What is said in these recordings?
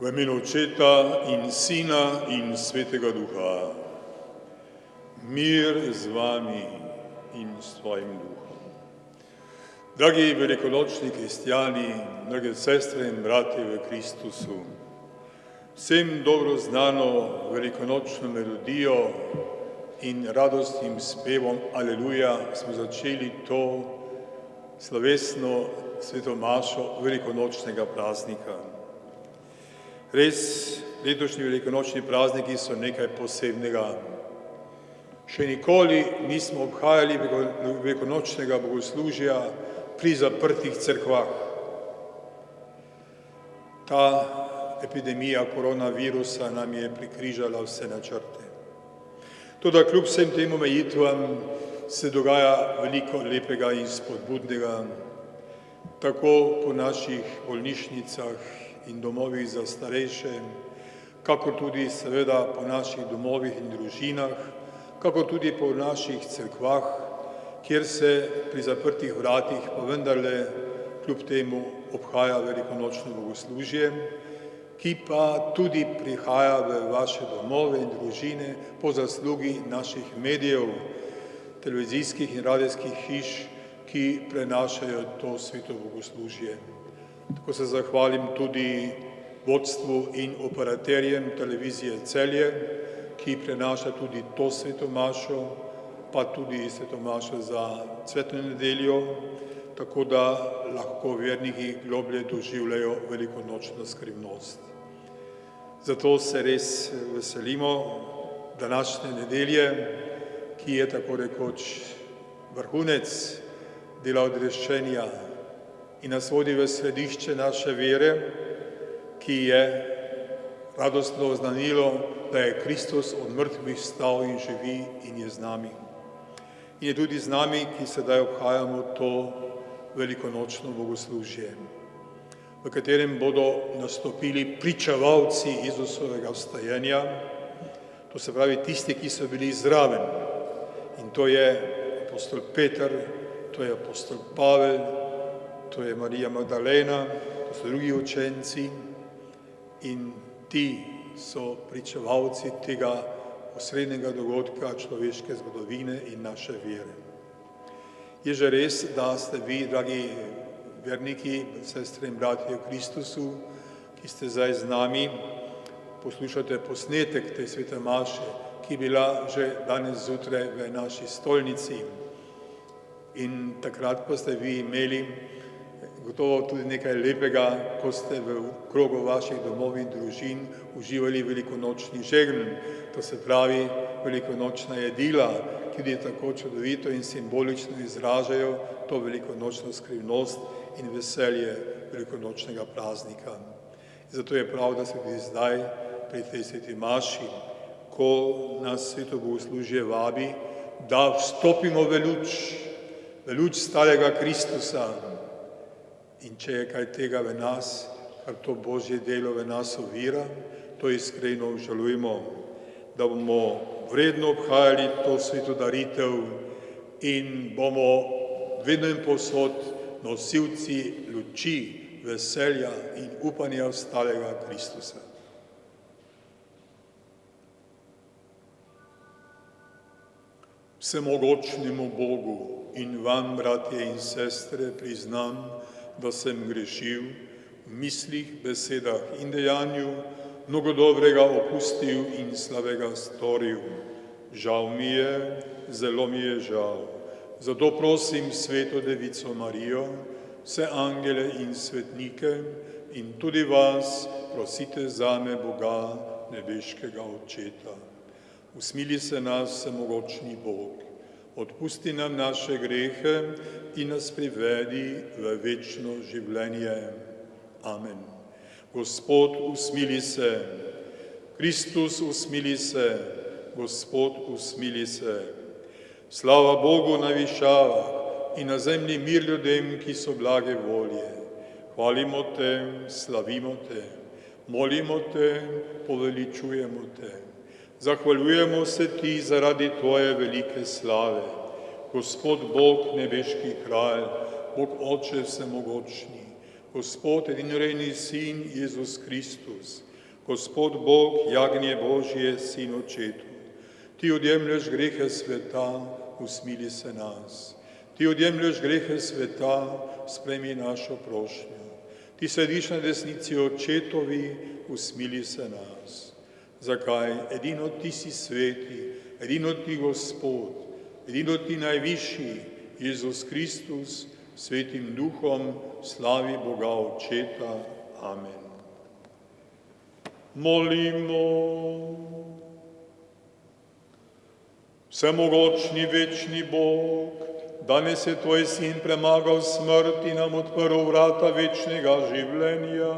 V imenu Očeta in Sina in Svetega Duha. Mir z vami in s tvojim duhom. Dragi velikonočni kristjani, drage sestre in bratje v Kristusu, vsem dobro znano velikonočno melodijo in radostnim spevom Aleluja smo začeli to slovesno svetomašo velikonočnega praznika. Res, letošnji velikonočni prazniki so nekaj posebnega. Še nikoli nismo obhajali velikonočnega bogoslužja pri zaprtih cerkvah. Ta epidemija koronavirusa nam je prikrižala vse načrte. Toda kljub vsem tem omejitvam se dogaja veliko lepega in spodbudnega, tako po naših bolnišnicah in domovih za starejše, kakor tudi seveda po naših domovih in družinah, kakor tudi po naših cerkvah, kjer se pri zaprtih vratih pa vendarle kljub temu obhaja velikonočno bogoslužje, ki pa tudi prihaja v vaše domove in družine po zaslugi naših medijev, televizijskih in radijskih hiš, ki prenašajo to sveto bogoslužje. Tako se zahvalim tudi vodstvu in operaterjem televizije Celje, ki prenaša tudi to svetomašo, pa tudi svetomašo za cvetno nedeljo, tako da lahko verniki globlje doživljajo velikonočno skrivnost. Zato se res veselimo današnje nedelje, ki je tako rekoč vrhunec dela odreščenja in nas vodi v središče naše vere, ki je radostno oznanilo, da je Kristus od mrtvih vstal in živi in je z nami. In je tudi z nami, ki sedaj obhajamo to velikonočno bogoslužje, v katerem bodo nastopili pričevalci Jezusovega vstajenja, to se pravi tisti, ki so bili zraven. In to je apostol Peter, to je apostol Pavel, to je Marija Magdalena, to so drugi učenci in ti so pričevalci tega osrednjega dogodka človeške zgodovine in naše vere. Je že res, da ste vi, dragi verniki, sestre in bratje v Kristusu, ki ste zdaj z nami, poslušate posnetek te svete maše, ki je bila že danes zjutraj v naši stolnici. In takrat pa ste vi imeli gotovo tudi nekaj lepega, ko ste v krogu vaših domov in družin uživali velikonočni žegn, to se pravi velikonočna jedila, ki tudi tako čudovito in simbolično izražajo to velikonočno skrivnost in veselje velikonočnega praznika. Zato je prav, da se tudi zdaj pri tej sveti maši, ko nas sveto bogoslužje vabi, da vstopimo v luč starega Kristusa. In če je kaj tega v nas, kar to Božje delo v nas ovira, to iskreno obžalujemo, da bomo vredno obhajali to sveto daritev in bomo vedno in povsod nosilci luči, veselja in upanja v starega Kristusa. Vsemogočnemu Bogu in vam, bratje in sestre, priznam, da sem grešil v mislih, besedah in dejanju, mnogo dobrega opustil in slabega storil. Žal mi je, zelo mi je žal. Zato prosim sveto Devico Marijo, vse angele in svetnike in tudi vas prosite zame Boga, nebeškega Očeta. Usmili se nas, vsemogočni Bog. Odpusti nam naše grehe in nas privedi v večno življenje. Amen. Gospod, usmili se. Kristus, usmili se. Gospod, usmili se. Slava Bogu na višavah in na zemlji mir ljudem, ki so blage volje. Hvalimo te, slavimo te, molimo te, poveličujemo te. Zahvaljujemo se ti zaradi tvoje velike slave. Gospod Bog, nebeški kralj, Bog Oče vsemogočni, Gospod edinorojdni Sin Jezus Kristus, Gospod Bog, jagnje Božje, sin očetu, ti odjemlješ grehe sveta, usmili se nas. Ti odjemlješ grehe sveta, sprejmi našo prošnjo. Ti sediš na desnici očetovi, usmili se nas. Zakaj? Edino ti si sveti, edino ti Gospod, edino ti najvišji, Jezus Kristus, svetim duhom, slavi Boga Očeta. Amen. Molimo. Vsemogočni večni Bog, danes je tvoj sin premagal smrt in nam odprl vrata večnega življenja.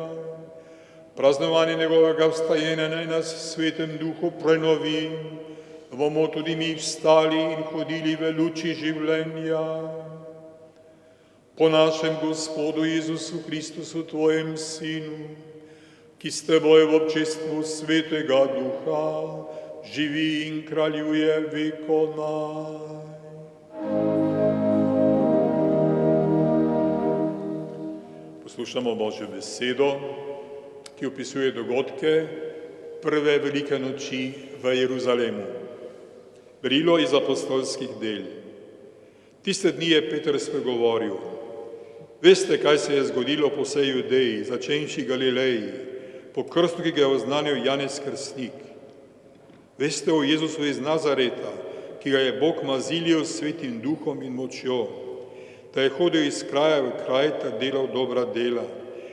Praznovanje njegovega vstajenja naj nas v svetem duhu prenovi, da bomo tudi mi vstali in hodili v luči življenja. Po našem Gospodu Jezusu Kristusu, tvojem sinu, ki s teboj v občestvu svetega duha živi in kraljuje vekomaj. Poslušamo Božjo besedo, ki opisuje dogodke prve velike noči v Jeruzalemu. Berilo iz apostolskih del. Tiste dni je Peter spregovoril. Veste, kaj se je zgodilo po vsej Judeji, začenši Galileji, po krstu, ki ga je oznanil Janez Krstnik. Veste o Jezusu iz Nazareta, ki ga je Bog mazilil s svetim duhom in močjo, da je hodil iz kraja v kraj ter delal dobra dela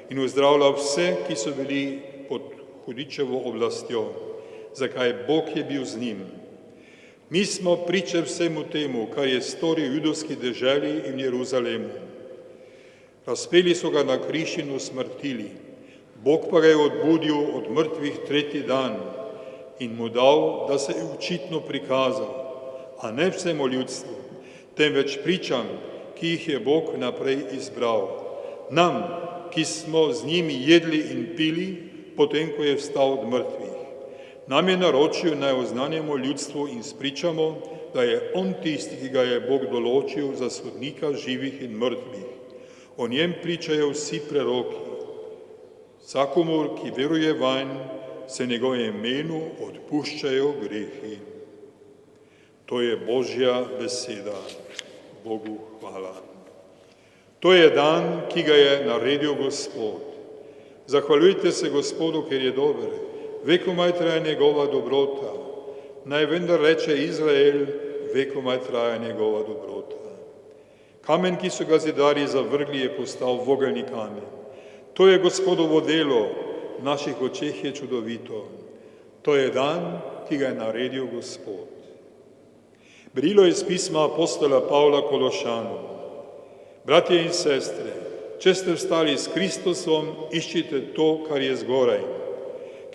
in uzdravljal vse, ki so bili pod hudičevo oblastjo, zakaj Bog je bil z njim. Mi smo priče vsemu temu, kar je storil judovski deželi in Jeruzalemu. Razpeli so ga na križ in usmrtili, Bog pa ga je odbudil od mrtvih tretji dan in mu dal, da se je očitno prikazal, a ne vsemu ljudstvu, temveč pričam, ki jih je Bog naprej izbral. Nam, ki smo z njimi jedli in pili, potem, ko je vstal od mrtvih. Nam je naročil, naj oznanjamo ljudstvu in spričamo, da je on tisti, ki ga je Bog določil za sodnika živih in mrtvih. O njem pričajo vsi preroki. Vsakomur, ki veruje vanj, se njegovem imenu odpuščajo grehi. To je Božja beseda. Bogu hvala. To je dan, ki ga je naredil Gospod. Zahvaljujte se Gospodu, ker je dober. Vekomaj traja njegova dobrota. Naj vendar reče Izrael, vekomaj traja njegova dobrota. Kamen, ki so ga zidarji zavrgli, je postal vogelni kamen. To je Gospodovo delo, v naših očeh je čudovito. To je dan, ki ga je naredil Gospod. Berilo iz pisma apostola Pavla Kološanom. Bratje in sestre, če ste vstali s Kristusom, iščite to, kar je zgoraj,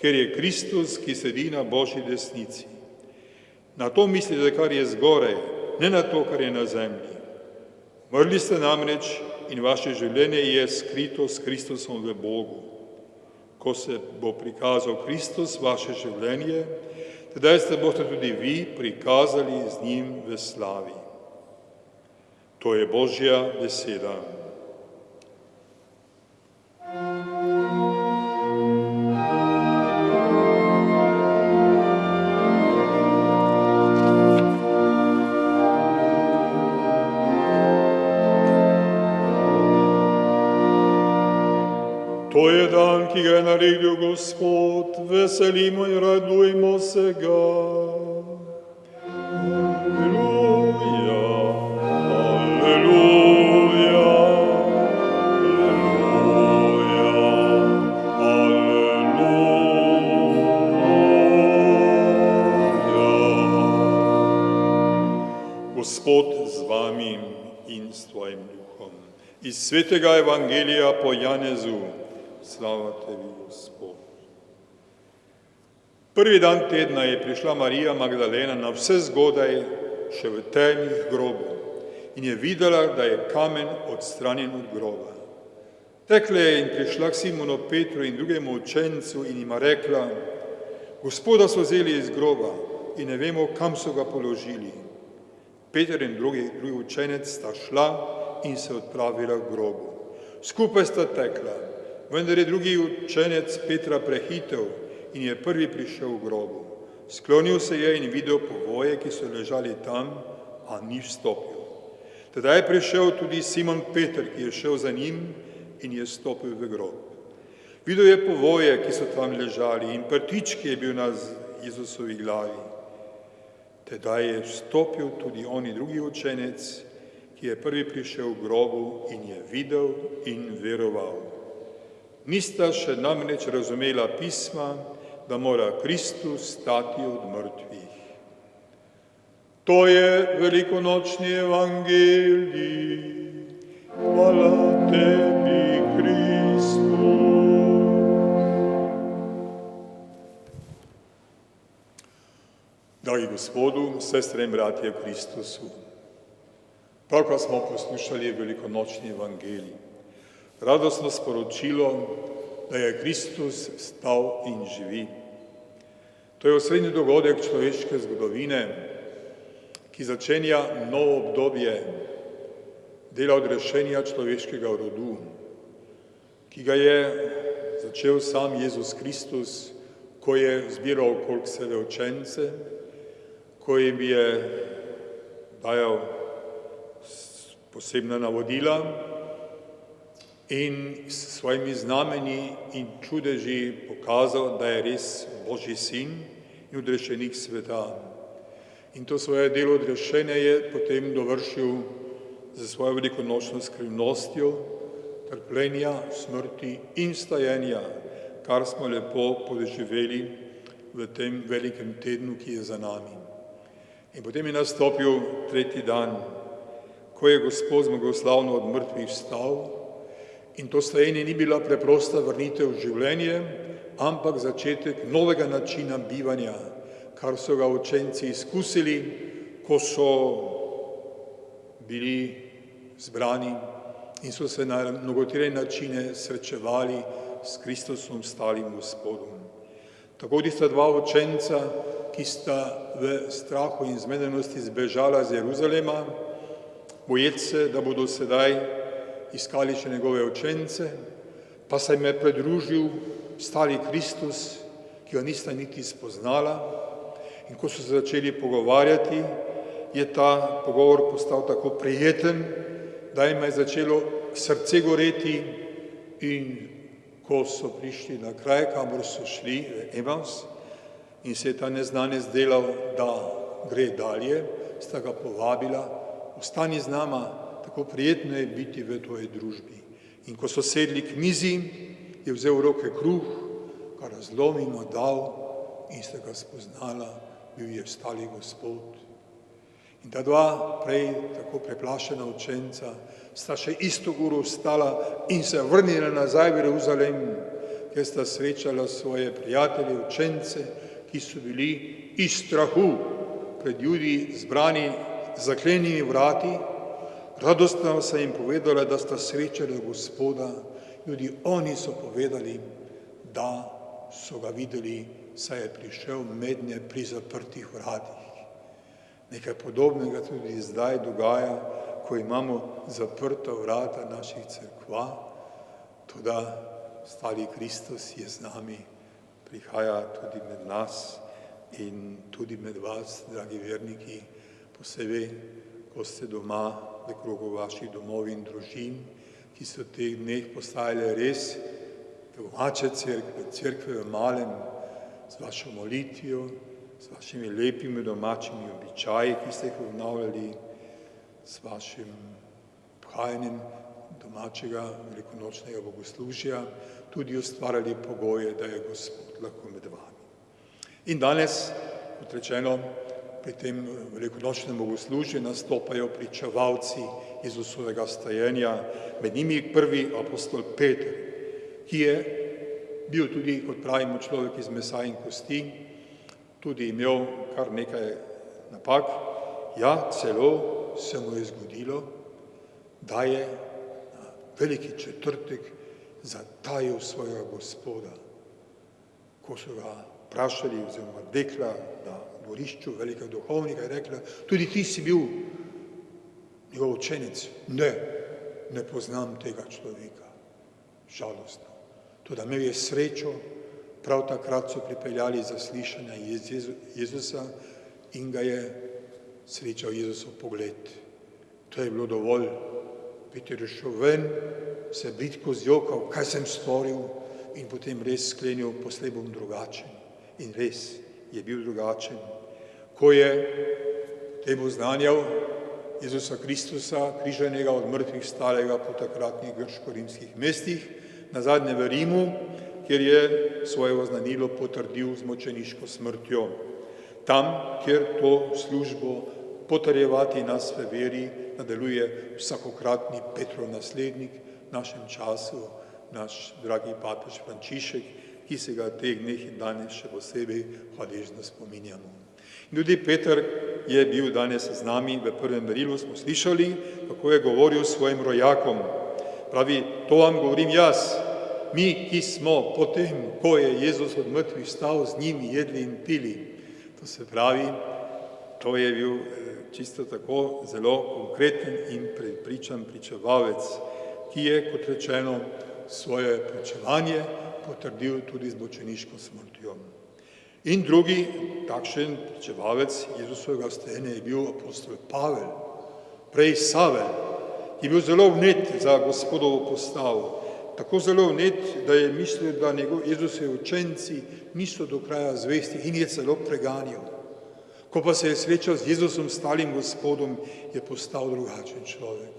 ker je Kristus, ki sedi na Božji desnici. Na to mislite, kar je zgoraj, ne na to, kar je na zemlji. Mrli ste namreč in vaše življenje je skrito s Kristusom v Bogu. Ko se bo prikazal Kristus, vaše življenje, tedaj se boste tudi vi prikazali z njim v slavi. To je Božja beseda. To je dan, ki ga je naredil Gospod, veselimo in radujmo se ga. Aleluja, aleluja, aleluja, aleluja. Gospod z vami in s tvojim duhom. Iz svetega evangelija po Janezu. Slava tebi, Gospod. Prvi dan tedna je prišla Marija Magdalena na vse zgodaj, še v temnih grobu, in je videla, da je kamen odstranjen od groba. Tekla je in prišla k Simonu Petru in drugemu učencu in jima rekla: Gospoda so vzeli iz groba in ne vemo, kam so ga položili. Peter in drugi učenec sta šla in se odpravila k grobu. Skupaj sta tekla. Vendar je drugi učenec Petra prehitev in je prvi prišel v grobu. Sklonil se je in videl povoje, ki so ležali tam, a ni vstopil. Tedaj je prišel tudi Simon Peter, ki je šel za njim in je stopil v grob. Videl je povoje, ki so tam ležali, in prtič, ki je bil na Jezusovi glavi. Tedaj je vstopil tudi oni drugi učenec, ki je prvi prišel v grobu in je videl in veroval. Nista še namreč razumela pisma, da mora Kristus stati od mrtvih. To je velikonočni evangelij. Hvala tebi, Kristus. Dragi Gospodu, sestre in bratje v Kristusu, pravkar smo poslušali velikonočni evangelij, radostno sporočilo, da je Kristus stal in živi. To je osrednji dogodek človeške zgodovine, ki začenja novo obdobje dela odrešenja človeškega rodu, ki ga je začel sam Jezus Kristus, ko je zbiral okrog sebe učence, ko jim je dajal posebna navodila in s svojimi znamenji in čudeži pokazal, da je res Božji sin in odrešenik sveta. In to svoje delo odrešenja je potem dovršil za svojo velikonočno skrivnostjo trpljenja, smrti in stajenja, kar smo lepo podoživeli v tem velikem tednu, ki je za nami. In potem je nastopil tretji dan, ko je Gospod zmagoslavno od mrtvih vstal, in to stajenje ni bila preprosta vrnitev v življenje, ampak začetek novega načina bivanja, kar so ga učenci izkusili, ko so bili zbrani in so se na mnogotere načine srečevali s Kristusom stalim Gospodom. Tako tista dva učenca, ki sta v strahu in zmedenosti zbežala z Jeruzalema, boječ se, da bodo sedaj iskali še njegove učence, pa se jim je pridružil stari Kristus, ki ga nista niti spoznala, in ko so se začeli pogovarjati, je ta pogovor postal tako prijeten, da jim je začelo srce goreti, in ko so prišli na kraj, kamor so šli, v Emaus, in se je ta neznanec delal, da gre dalje, sta ga povabila, ostani z nama, tako prijetno je biti v tvoji družbi. In ko so sedli k mizi, je vzel v roke kruh, ga razlomil, mu dal in sta ga spoznala, bil je stali Gospod. In ta dva prej tako preplašena učenca sta še isto uro vstala in se vrnila nazaj v Jeruzalem, kjer sta srečala svoje prijatelje, učence, ki so bili iz strahu pred Judi zbrani z zaklenjenimi vrati. Radostno se jim povedala, da sta srečala Gospoda. Tudi oni so povedali, da so ga videli, saj je prišel mednje pri zaprtih vratih. Nekaj podobnega tudi zdaj dogaja, ko imamo zaprta vrata naših cerkva, toda stari Kristus je z nami, prihaja tudi med nas in tudi med vas, dragi verniki, posebej, ko ste doma v krogu vaših domov in družin, ki so v teh dneh postajale res domače cerkve, cerkve v malem, z vašo molitvijo, s vašimi lepimi domačimi običaji, ki ste jih obnavljali, s vašim obhajanjem domačega velikonočnega bogoslužja, tudi ustvarjali pogoje, da je Gospod lahko med vami. In danes, kot rečeno, pri tem velikonočnem bogoslužju nastopajo pričevalci Jezusovega stajenja, med njimi prvi apostol Peter, ki je bil tudi, kot pravimo, človek iz mesa in kosti, tudi imel kar nekaj napak. Ja, celo se mu je zgodilo, da je na veliki četrtek zatajil svojega Gospoda. Ko so ga vprašali, oziroma dekla na dvorišču velikega duhovnika, je rekla, tudi ti si bil njegov učenec. Ne, ne poznam tega človeka. Žalostno. Toda imel je srečo, Prav takrat so pripeljali zaslišanja Jezusa in ga je srečal Jezusov pogled. To je bilo dovolj. Peter je šel ven, se bridko zjokal, kaj sem storil, in potem res sklenil, poslej bom drugačen. In res je bil drugačen. Ko je temu znanjal Jezusa Kristusa, križanega od mrtvih stalega po takratnih grško-rimskih mestih, nazadnje v Rimu, kjer je svoje oznanilo potrdil z mučeniško smrtjo. Tam, kjer to službo potrjevati nas v veri nadaljuje vsakokratni Petrov naslednik v našem času, naš dragi papež Frančišek, ki se ga teh dneh in danes še posebej hvaležno spominjamo. In tudi Peter je bil danes z nami, v prvem berilu smo slišali, kako je govoril svojim rojakom. Pravi, to vam govorim jaz, mi, ki smo potem, ko je Jezus od mrtvih stal, z njimi jedli in pili. To se pravi, to je bil čisto tako zelo konkreten in prepričan pričevalec, ki je, kot rečeno, svoje pričevanje potrdil tudi z mučeniško smrtjo. In drugi takšen pričevalec Jezusovega stajenja je bil apostol Pavel, prej Savel, ki je bil zelo vnet za Gospodovo postavo. Tako zelo vnet, da je mislil, da Jezusovi učenci niso do kraja zvesti in je celo preganjal. Ko pa se je srečal z Jezusom, stalim Gospodom, je postal drugačen človek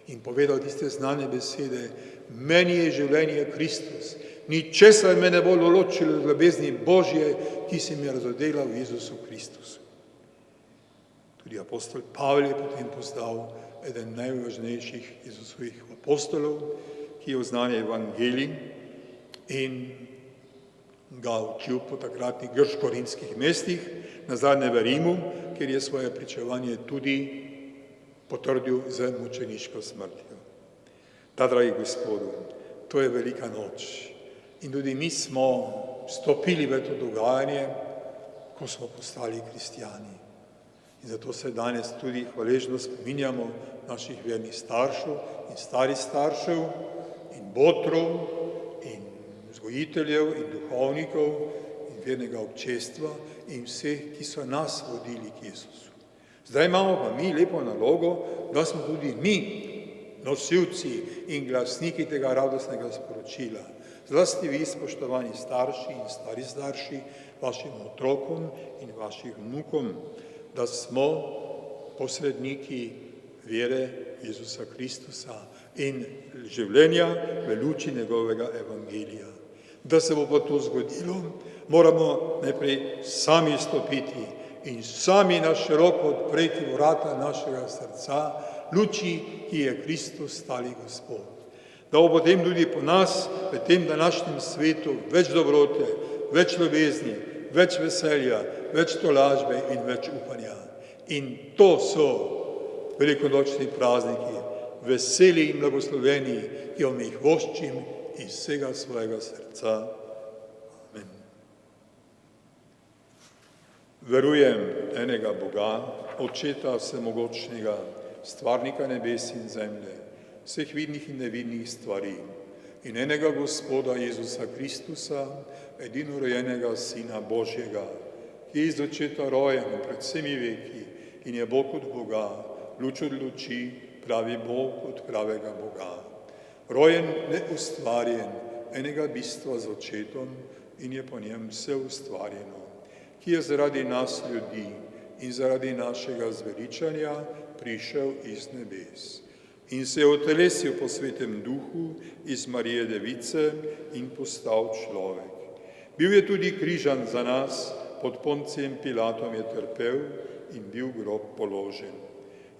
in povedal tiste znane besede: meni je življenje Kristus, ničesar me ne bo ločilo od ljubezni Božje, ki se mi je razodela v Jezusu Kristusu. Tudi apostol Pavel je potem postal eden najvažnejših Jezusovih apostolov, ki je oznanjal evangelij in ga učil po takratnih grško-rimskih mestih, nazadnje v Rimu, kjer je svoje pričevanje tudi potrdil z mučeniško smrtjo. Ta, dragi Gospodu, to je velika noč. In tudi mi smo stopili v to dogajanje, ko smo postali kristjani. In zato se danes tudi hvaležno spominjamo naših vernih staršev in starih staršev in botrov in vzgojiteljev in duhovnikov in vernega občestva in vseh, ki so nas vodili k Jezusu. Zdaj imamo pa mi lepo nalogo, da smo tudi mi nosilci in glasniki tega radostnega sporočila. Zlasti vi, spoštovani starši in stari starši, vašim otrokom in vaših vnukom, da smo posredniki vere Jezusa Kristusa in življenja v luči njegovega evangelija. Da se bo pa to zgodilo, moramo najprej sami stopiti in sami na široko odpreti vrata našega srca, luči, ki je Kristus, stali Gospod. Da bo potem tudi po nas v tem današnjem svetu več dobrote, več ljubezni, več veselja, več tolažbe in več upanja. In to so velikonočni prazniki, veseli in blagosloveni, ki vam jih voščim iz vsega svojega srca. Amen. Verujem enega Boga, Očeta vsemogočnega, stvarnika nebes in zemlje, vseh vidnih in nevidnih stvari, in enega Gospoda Jezusa Kristusa, edinorojenega Sina Božjega, ki je iz očeta rojen pred vsemi veki in je Bog od Boga, luč od luči, pravi Bog od pravega Boga. Rojen, neustvarjen, enega bistva z očetom in je po njem vse ustvarjeno, ki je zaradi nas ljudi in zaradi našega zveličanja prišel iz nebes in se je otelesil po svetem duhu iz Marije Device in postal človek. Bil je tudi križan za nas, pod Poncijem Pilatom je trpel in bil v grob položen.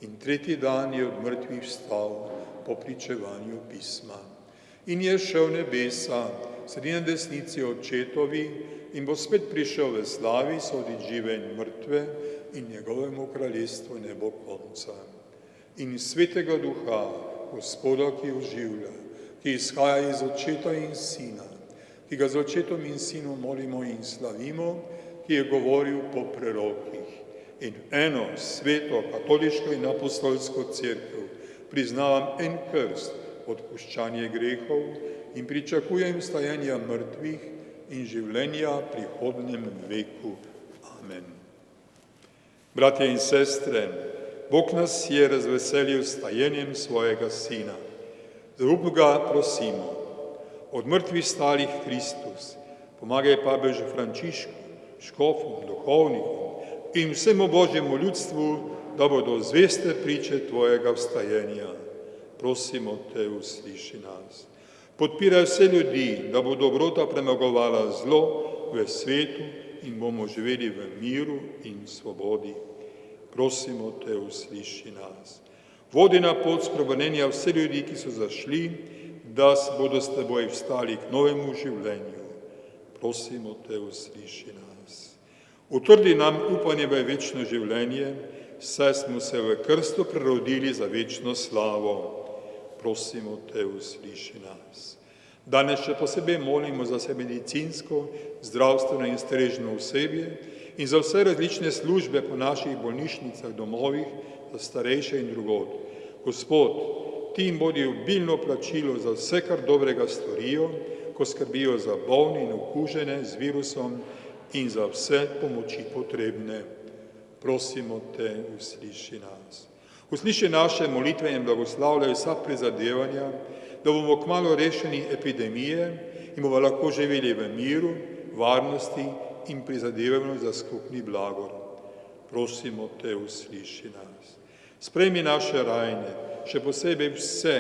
In tretji dan je od mrtvih vstal po pričevanju pisma. In je šel nebesa, sedi na desnici očetovi in bo spet prišel v slavi soditi žive in mrtve in njegovemu kraljestvu ne bo konca. In svetega duha, Gospoda, ki oživlja, ki izhaja iz očeta in sina, ki ga z očetom in sinom molimo in slavimo, ki je govoril po prerokih. In eno sveto, katoliško in apostolsko cerkev priznavam en krst, odpuščanje grehov in pričakujem stajanja mrtvih in življenja prihodnem veku. Amen. Bratje in sestre, Bog nas je razveselil s tajenjem svojega Sina. Zarubno ga prosimo, od mrtvih stalih Kristus, pomagaj papežu Frančišku, škofom, duhovnikom in vsemu Božjemu ljudstvu, da bodo zveste priče tvojega vstajenja. Prosimo te, usliši nas. Podpiraj vse ljudi, da bo dobrota premagovala zlo v svetu in bomo živeli v miru in svobodi. Prosimo te, usliši nas. Vodi na pot spremenjenja vse ljudi, ki so zašli, da bodo s teboj vstali k novemu življenju. Prosimo te, usliši nas. Utrdi nam upanje v večno življenje, saj smo se v krstu prerodili za večno slavo. Prosimo te, usliši nas. Danes še posebej molimo za vse medicinsko, zdravstveno in strežno osebje in za vse različne službe po naših bolnišnicah, domovih, za starejše in drugod. Gospod, ti jim bodi obilno plačilo za vse, kar dobrega storijo, ko skrbijo za bolne in okužene z virusom in za vse pomoči potrebne. Prosimo te, usliši nas. Usliši naše molitve in blagoslavljaj vsa prizadevanja, da bomo kmalu rešeni epidemije in bomo lahko živeli v miru, varnosti in prizadevanju za skupni blagor. Prosimo te, usliši nas. Sprejmi naše rajne, še posebej vse,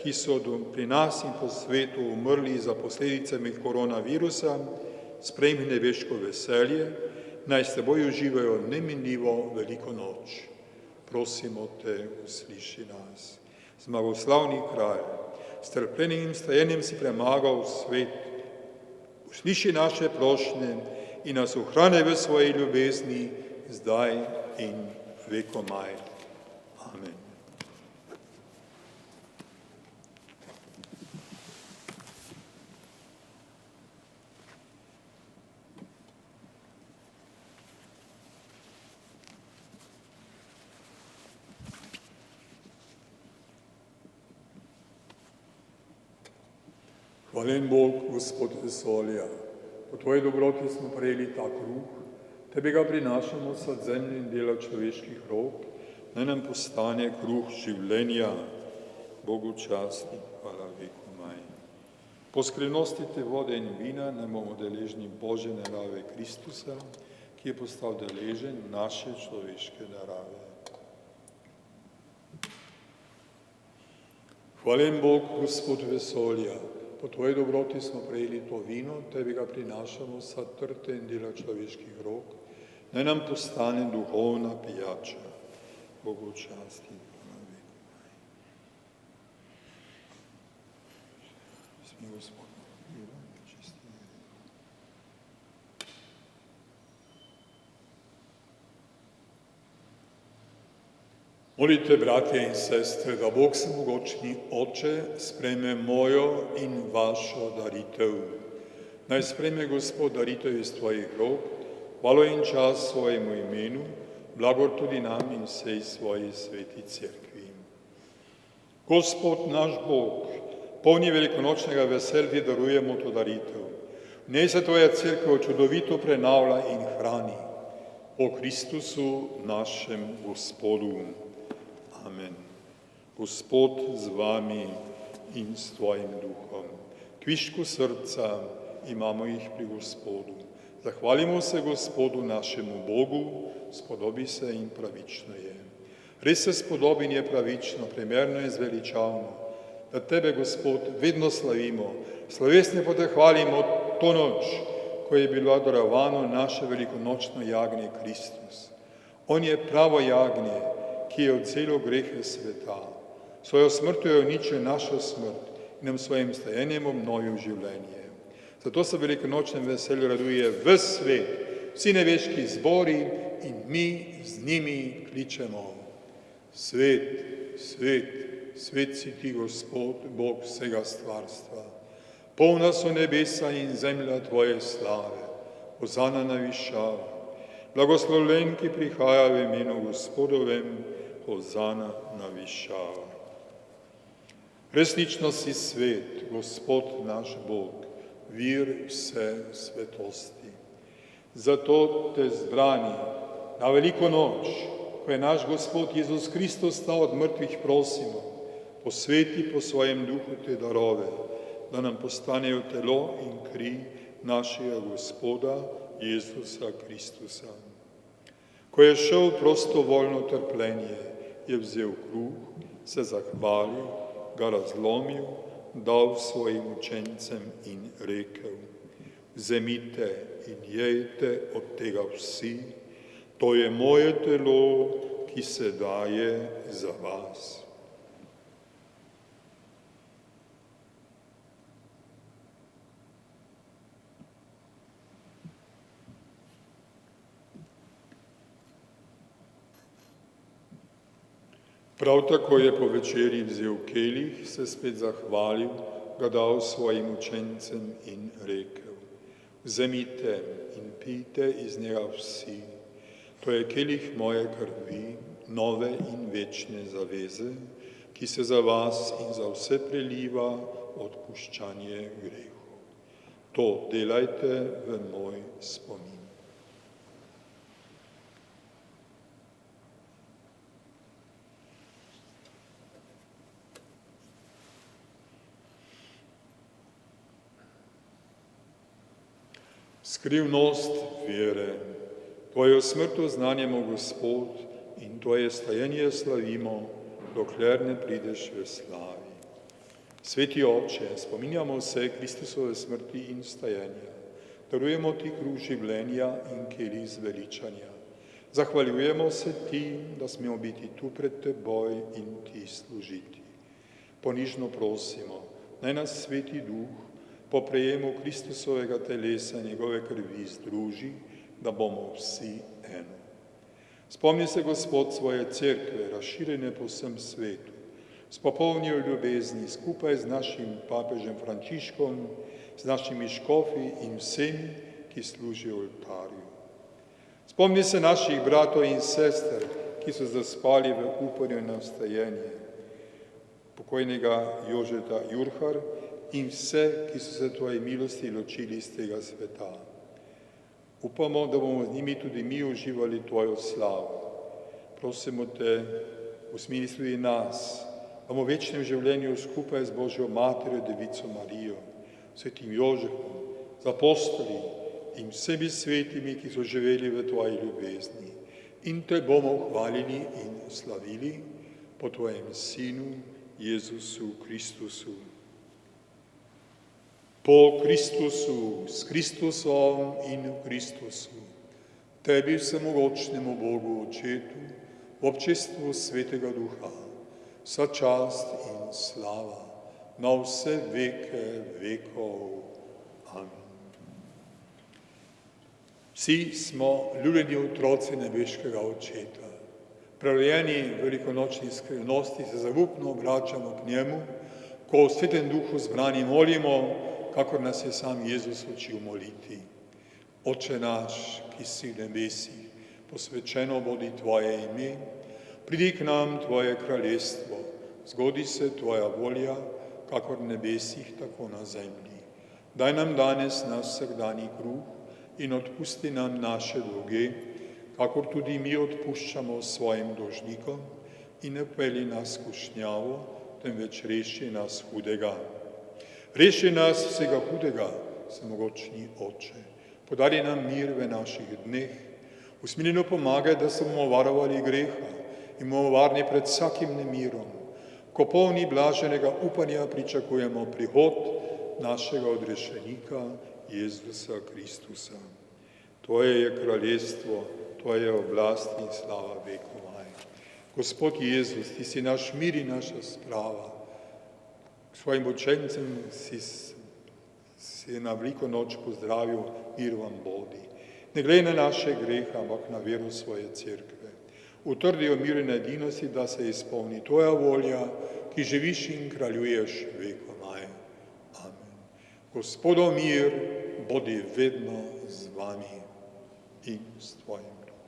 ki so pri nas in po svetu umrli za posledicami koronavirusa, sprejmi nebeško veselje, naj s teboj uživajo neminljivo veliko noč. Prosimo te, usliši nas. Zmagoslavni kralj, s trpljenjem in stajenjem si premagal svet. Usliši naše prošnje in nas ohrani v svoji ljubezni, zdaj in vekomaj. Amen. Hvalen Bog, Gospod vesolja, po tvoji dobroti smo prejeli ta kruh, tebi ga prinašamo sad zemlje in dela človeških rok, naj nam postane kruh življenja. Bogu čast in hvala vekomaj. Po skrivnosti te vode in vina naj bomo deležni Božje narave Kristusa, ki je postal deležen naše človeške narave. Hvalen Bog, Gospod vesolja, po tvoji dobroti smo prejeli to vino, tebi ga prinašamo sad trte in dela človeških rok, naj nam postane duhovna pijača. Bogu čast in hvala vekomaj. Smi Gospod, čisti. Molite, bratje in sestre, da Bog vsemogočni Oče sprejme mojo in vašo daritev. Naj sprejme Gospod daritev iz tvojih rok, hvalo in čas svojemu imenu, blagor tudi nam in vsej svoji sveti cerkvi. Gospod naš Bog, polni velikonočnega veselja darujemo to daritev. V njej se tvoja cerkev čudovito prenavlja in hrani. O Kristusu, našem Gospodu. Amen. Gospod z vami in s tvojim duhom. Kvišku srca imamo jih pri Gospodu. Zahvalimo se Gospodu našemu Bogu, spodobi se in pravično je. Res se spodobi in je pravično, primerno in zveličavno, da tebe, Gospod, vedno slavimo, slovesno pa te hvalimo to noč, ko je bilo adorovano naše velikonočno jagnje Kristus. On je pravo jagnje, ki je odcelo grehe sveta. Svojo smrtjo je uničil našo smrt in nam svojim stajenjem obnovil življenje. Zato se velikonočnem veselju raduje ves svet, vsi nebeški zbori in mi z njimi kličemo. Svet, svet, svet si ti, Gospod, Bog vsega stvarstva. Polna so nebesa in zemlja tvoje slave. Hozana na višavah. Blagoslovljen, ki prihaja v imenu Gospodovem, hozana na višavah. Resnično si svet, Gospod naš Bog, vir vse svetosti. Zato te zbrani na veliko noč, ko je naš Gospod Jezus Kristus stal od mrtvih, prosimo, posveti po svojem duhu te darove, da nam postanejo telo in kri našega Gospoda Jezusa Kristusa. Ko je šel prostovoljno trpljenje, je vzel kruh, se zahvalil, ga razlomil, dal svojim učencem in rekel: vzemite in jejte od tega vsi, to je moje telo, ki se daje za vas. Prav tako je po večerji vzel kelih, se spet zahvalil, ga dal svojim učencem in rekel: vzemite in pijte iz njega vsi, to je kelih moje krvi, nove in večne zaveze, ki se za vas in za vse preliva odpuščanje grehov. To delajte v moj spomin. Skrivnost vere. Tvojo smrt oznanjamo, Gospod, in Tvoje stajenje slavimo, dokler ne prideš v slavi. Sveti Oče, spominjamo se Kristusove smrti in stajenja. Darujemo Ti kruh življenja in kelih zveličanja. Zahvaljujemo se Ti, da smemo biti tu pred Teboj in Ti služiti. Ponižno prosimo, naj nas Sveti Duh po prejemu Kristusovega telesa in njegove krvi združi, da bomo vsi eno. Spomni se, Gospod, svoje cerkve, razširjene po vsem svetu, s popolnijo ljubezni, skupaj z našim papežem Frančiškom, z našimi škofi in vsemi, ki služijo oltarju. Spomni se naših bratov in sester, ki so zaspali v upanju na vstajenje, pokojnega Jožeta Jurhar in vse, ki so se Tvoje milosti ločili iz tega sveta. Upamo, da bomo z njimi tudi mi uživali Tvojo slavo. Prosimo Te, usmili tudi nas, da bomo v večnem življenju skupaj z Božjo Materjo, Devico Marijo, svetim Jožefom, z apostoli in vsemi svetimi, ki so živeli v Tvoji ljubezni. In Te bomo hvalili in slavili po Tvojem Sinu, Jezusu Kristusu. Po Kristusu, s Kristusom in v Kristusu, Tebi vsemogočnemu Bogu Očetu, v občestvu Svetega Duha, vsa čast in slava na vse veke vekov. Amen. Vsi smo ljubljeni otroci nebeškega Očeta. Prerojeni v velikonočni skrivnosti se zaupno obračamo k njemu, ko v Svetem Duhu zbrani molimo, kakor nas je sam Jezus učil moliti. Oče naš, ki si v nebesih, posvečeno bodi Tvoje ime, pridi k nam Tvoje kraljestvo, zgodi se Tvoja volja, kakor v nebesih, tako na zemlji. Daj nam danes naš vsakdanji kruh in odpusti nam naše dolge, kakor tudi mi odpuščamo svojim dolžnikom, in ne pelji nas v skušnjavo, temveč reši nas hudega. Reši nas vsega hudega, vsemogočni Oče. Podari nam mir v naših dneh, usmiljeno pomagaj, da se bomo varovali greha in bomo varni pred vsakim nemirom, ko polni blaženega upanja pričakujemo prihod našega odrešenika Jezusa Kristusa. Tvoje je kraljestvo, Tvoja je oblast in slava vekomaj. Gospod Jezus, Ti si naš mir in naša sprava. Svojim učencem si na veliko noč pozdravil, mir vam bodi. Ne glej na naše grehe, ampak na veru svoje cerkve. Utrdi jo mir in edinosti, da se izpolni Tvoja volja, ki živiš in kraljuješ vekomaj. Amen. Gospodov mir bodi vedno z vami in s Tvojim duhom.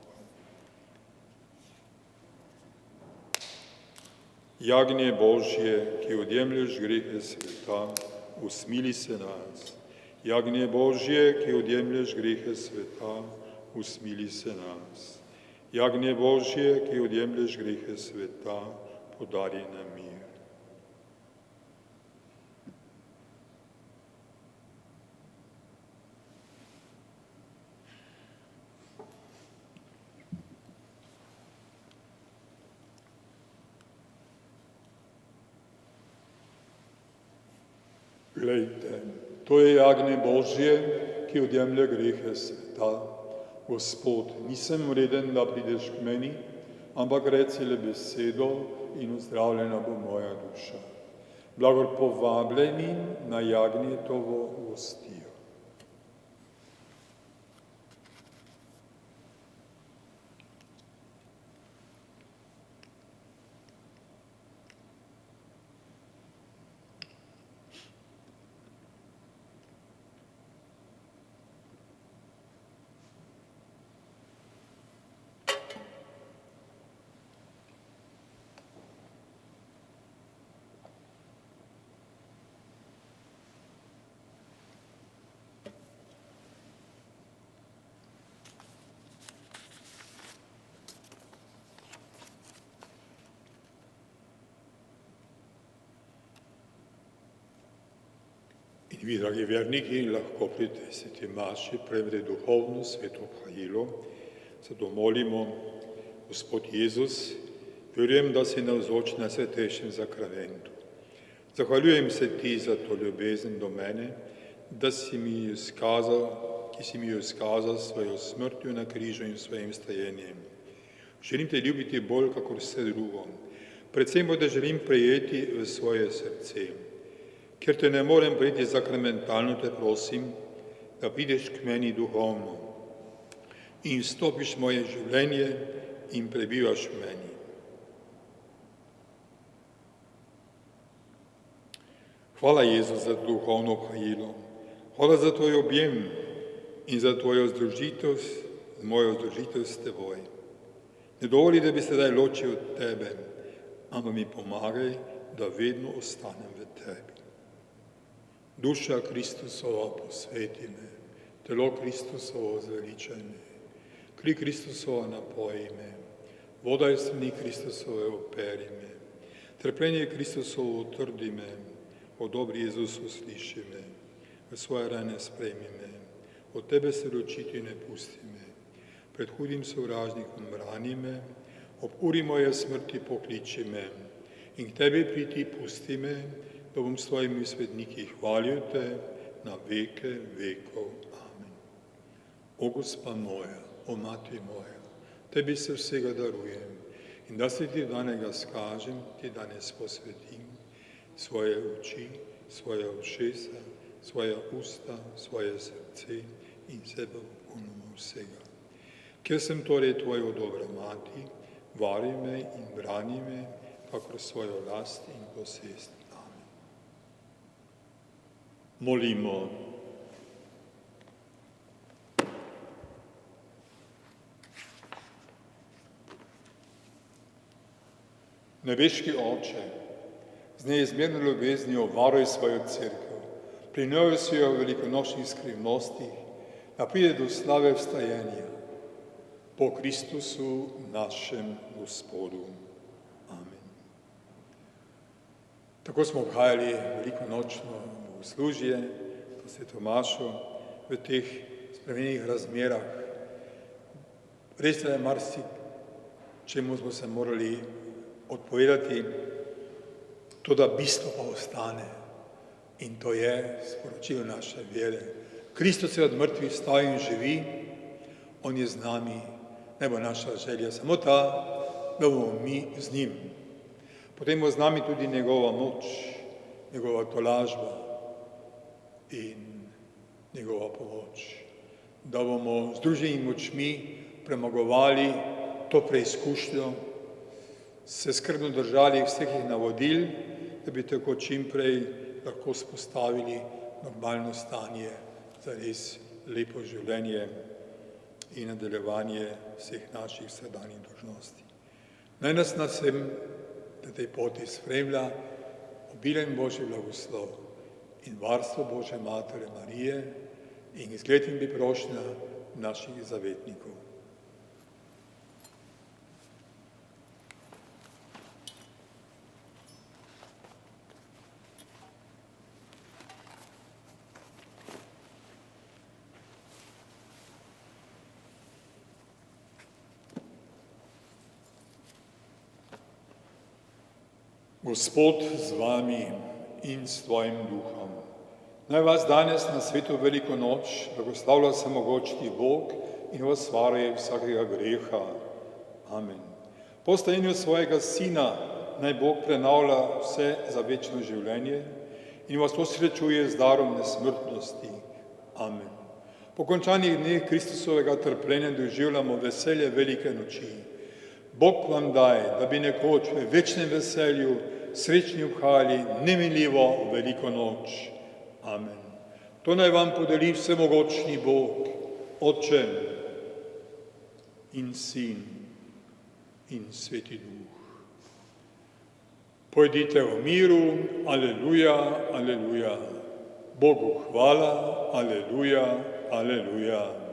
Jagnje Božje, ki odjemlješ grehe sveta, usmili se nas. Jagnje Božje, ki odjemlješ grehe sveta, usmili se nas. Jagnje Božje, ki odjemlješ grehe sveta, podari nam mir. Glejte, to je jagnje Božje, ki odjemlje grehe sveta. Gospod, nisem vreden, da prideš k meni, ampak reci le besedo in ozdravljena bo moja duša. Blagor povabljeni na jagnje tovo gostijo. In vi, dragi verniki, lahko pri tej sveti maši prejmete duhovno sveto hajilo. Zato molimo, Gospod Jezus, verujem, da si navzoč na svetejšem zakramentu. Zahvaljujem se ti za to ljubezen do mene, ki si mi jo izkazal s svojo smrtjo na križu in svojim stajenjem. Želim te ljubiti bolj, kakor vse drugo. Predvsem pa, da želim prejeti v svoje srce. Ker te ne morem prejeti zakramentalno, te prosim, da prideš k meni duhovno in stopiš v moje življenje in prebivaš v meni. Hvala, Jezus, za duhovno hajilo. Hvala za tvoj objem in za tvojo združitev, mojo združitev s teboj. Ne dovoli, da bi se zdaj ločil od tebe, ampak mi pomagaj, da vedno ostanem v tebi. Duša Kristusova posveti me, telo Kristusovo zveličaj me, kri Kristusova napoji me, voda iz strani Kristusove operi me, trpljenje Kristusovo utrdi me, o dobri Jezus usliši me, v svoje rane sprejmi me, od tebe se ločiti ne pusti me, pred hudim sovražnikom brani me, ob uri moje smrti pokliči me in k tebi priti pusti me, da bom s tvojimi svetniki hvalil te na veke vekov. Amen. O Gospa moja, o Mati moja, tebi se vsega darujem in da se ti danega skažem, ti danes posvetim svoje oči, svoje ušesa, svoja usta, svoje srce in sebe popolnoma vsega. Ker sem torej tvoja dobra mati, vari me in brani me, kakor svojo last in posest. Molimo. Nebeški Oče, z neizmerno ljubeznijo varuj svojo cerkev, pri njoj si jo v velikonočnih skrivnostih, da pride do slave vstajenja, po Kristusu našem Gospodu. Amen. Tako smo obhajali velikonočno bogoslužje po sveto mašo v teh spremenjenih razmerah. Res je, čemu smo se morali odpovedati, toda bistvo pa ostane in to je sporočilo naše vere. Kristus je od mrtvih vstal in živi, on je z nami, ne bo naša želja samo ta, da bomo mi z njim. Potem bo z nami tudi njegova moč, njegova tolažba in njegova pomoč, da bomo združenimi močmi premagovali to preizkušnjo, se skrbno držali vseh navodil, da bi tako čim prej lahko spostavili normalno stanje za res lepo življenje in nadaljevanje vseh naših vsakdanjih dolžnosti. Naj nas na tej poti spremlja obilen Božji blagoslov in varstvo Božje Matere Marije in izgled in prošnja naših zavetnikov. Gospod z vami in s tvojim duhom. Naj vas danes na svetu veliko noč blagoslavlja vsemogočni Bog in vas varuje vsakega greha. Amen. Po stajenju svojega Sina naj Bog prenavlja vse za večno življenje in vas osrečuje z darom nesmrtnosti. Amen. Po končanih dneh Kristusovega trpljenja doživljamo veselje velike noči. Bog vam daje, da bi nekoč v večnem veselju srečni obhajali neminljivo veliko noč. Amen. To naj vam podeli vsemogočni Bog, Otče in Sin in Sveti Duh. Pojdite v miru, aleluja, aleluja. Bogu hvala, aleluja, aleluja. Alleluia.